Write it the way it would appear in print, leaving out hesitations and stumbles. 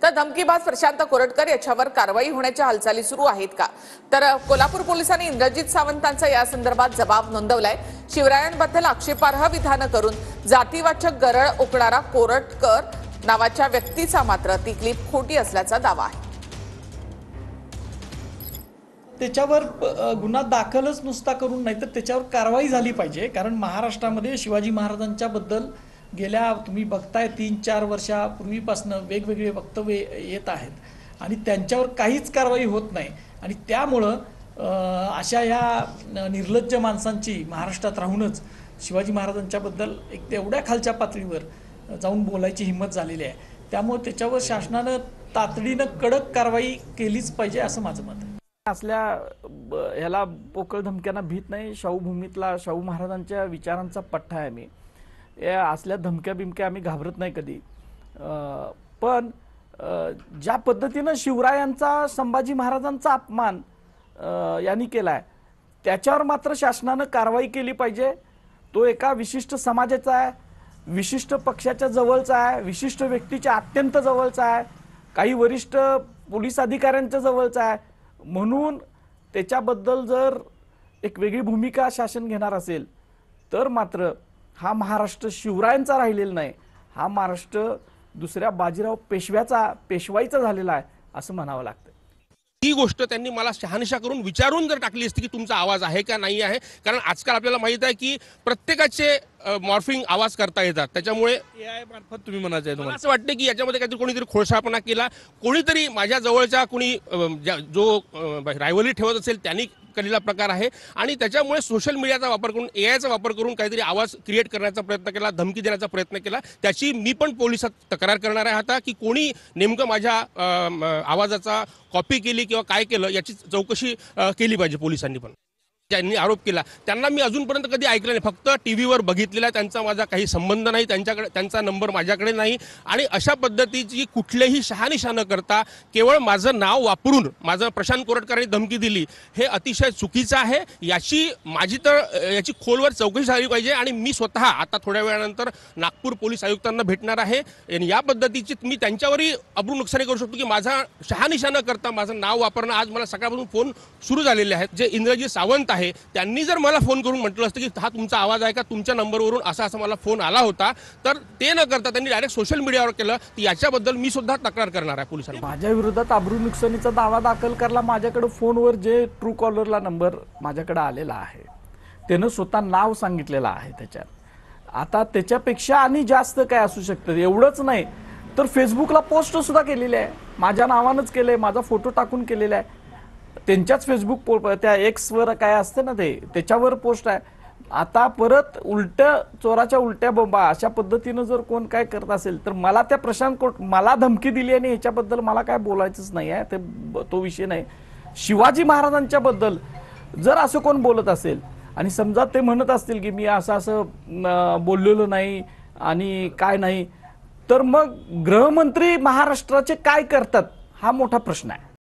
तर धमकीबाज प्रशांत कोरटकर याच्यावर कारवाई होण्याच्या हालचाली सुरू आहेत का? तर कोल्हापूर पोलिसांनी इंद्रजित सावंतांचा या संदर्भात जबाब नोंदवलाय। शिवरायांबद्दल आक्षेपार्ह विधान करून जातीवाचक गरळ ओकणारा कोरटकर नावाच्या व्यक्तीचा मात्र ती क्लिप खोटी असल्याचा दावा आहे। त्याच्यावर गुन्हा दाखलच नुसता करून नाही तर त्याच्यावर कारवाई झाली पाहिजे। कारण महाराष्ट्रामध्ये शिवाजी महाराजांच्या बद्दल गेल्या तुम्ही बघताय 3-4 वर्षापूर्वीपासून वेगवेगळे वक्तव्य येत आहेत आणि त्यांच्यावर काहीच कारवाई होत नाही। आणि त्यामुळं अशा या निर्लज्ज माणसांची महाराष्ट्रात राहूनच शिवाजी महाराजांच्या बद्दल एक तेवढ्या खालच्या पातळीवर जाऊन बोलायची हिंमत झालेली आहे। त्यामुळे त्याच्यावर शासनानं तातडीनं कडक कारवाई केलीच पाहिजे असं माझं मत आहे। असल्या ह्याला पोकळ धमक्यांना भीत नाही। शाहू भूमीतला शाहू महाराजांच्या विचारांचा पठ्ठा आहे मी। या असल्या धमक्या बिमक्या आम्ही घाबरत नाही कधी। पण ज्या पद्धतीनं शिवरायांचा संभाजी महाराजांचा अपमान यांनी केलाय त्याच्यावर मात्र शासनानं कारवाई केली पाहिजे। तो एका विशिष्ट समाजाचा आहे, विशिष्ट पक्षाच्या जवळचा आहे, विशिष्ट व्यक्तीच्या अत्यंत जवळचा आहे, काही वरिष्ठ पोलीस अधिकाऱ्यांच्या जवळचा आहे। म्हणून त्याच्याबद्दल जर एक वेगळी भूमिका शासन घेणार असेल तर मात्र हा महाराष्ट्र शिवरायांचा राहिलेला नाही, हा महाराष्ट्र दुसऱ्या बाजीराव पेशवाईचा झालेला आहे असं म्हणावं लागतं। ही गोष्ट त्यांनी मला शहानिशा करून विचारून जर टाकली असती की तुमचा आवाज आहे का नाही आहे, कारण आजकाल आपल्याला माहित आहे की प्रत्येकाचे मॉर्फिंग आवाज करता येतात। त्याच्यामुळे एआय मार्फत तुम्ही म्हणायचं आहे मला असं वाटतं की याच्यामध्ये काहीतरी कोणीतरी खोडसाळपणा केला, कोणीतरी माझ्या जवळच्या कोणी जो रायव्हली ठेवत असेल त्यांनी केलेला प्रकार आहे। आणि त्याच्यामुळे सोशल मीडियाचा वापर करून एआयचा वापर करून काहीतरी आवाज क्रिएट करण्याचा प्रयत्न केला, धमकी देण्याचा प्रयत्न केला। त्याची मी पण पोलिसात तक्रार करणार आहे आता की कोणी नेमकं माझ्या आवाजाचा कॉपी केली किंवा काय केलं याची चौकशी केली पाहिजे पोलिसांनी पण। ज्यांनी आरोप केला त्यांना मी अजूनपर्यंत कधी ऐकलं नाही, फक्त टीव्हीवर बघितलेला, त्यांचा माझा काही संबंध नाही, त्यांचा नंबर माझ्याकडे नाही। आणि अशा पद्धतीची कुठलेही शहानिशा न करता केवळ माझं नाव वापरून माझं प्रशांत कोरटकरांनी धमकी दिली हे अतिशय चुकीचं आहे। याची खोलवर चौकशी झाली पाहिजे। आणि मी स्वतः आता थोड्या वेळानंतर नागपूर पोलीस आयुक्तांना भेटणार आहे। या पद्धतीची मी त्यांच्यावरही अब्रू नुकसानी करू शकतो की माझा शहानिशा न करता माझं नाव वापरणं। आज मला सकाळपासून फोन सुरू झालेले आहेत। जे इंद्रजित सावंत आहे त्यांनी जर मला फोन करून म्हटलं असतं की हा तुमचा आवाज आहे का, तुमच्या नंबरवरून असा मला फोन आला होता, तर ते न करता त्यांनी डायरेक्ट सोशल मीडियावर केलं, तर याच्याबद्दल मी सुद्धा तक्रार करणार आहे पोलिसांना। माझ्या विरोधात अब्रू नुकसानीचा दावा दाखल करला। माझ्याकडे फोनवर जे ट्रू कॉलरला नंबर माझ्याकडे आलेला आहे त्यानं स्वतः नाव सांगितलेलं आहे त्याच्यात। आता त्याच्यापेक्षा आणि जास्त काय असू शकतं? एवढंच नाही तर फेसबुकला पोस्ट सुद्धा केलेली आहे, माझ्या नावानंच केलंय, माझा फोटो टाकून केलेला आहे। त्यांच्याच फेसबुक त्या एक्सवर काय असतं ना त्याच्यावर पोस्ट आहे। आता परत चोराच्या उलट्या बोंबा अशा पद्धतीनं जर कोण काय करत असेल तर मला त्या मला धमकी दिली आणि ह्याच्याबद्दल मला काय बोलायचंच नाही आहे, तो विषय नाही। शिवाजी महाराजांच्या बद्दल जर असं कोण बोलत असेल आणि समजा ते म्हणत असतील की मी असं बोललेलो नाही आणि काय नाही, तर मग गृहमंत्री महाराष्ट्राचे काय करतात हा मोठा प्रश्न आहे।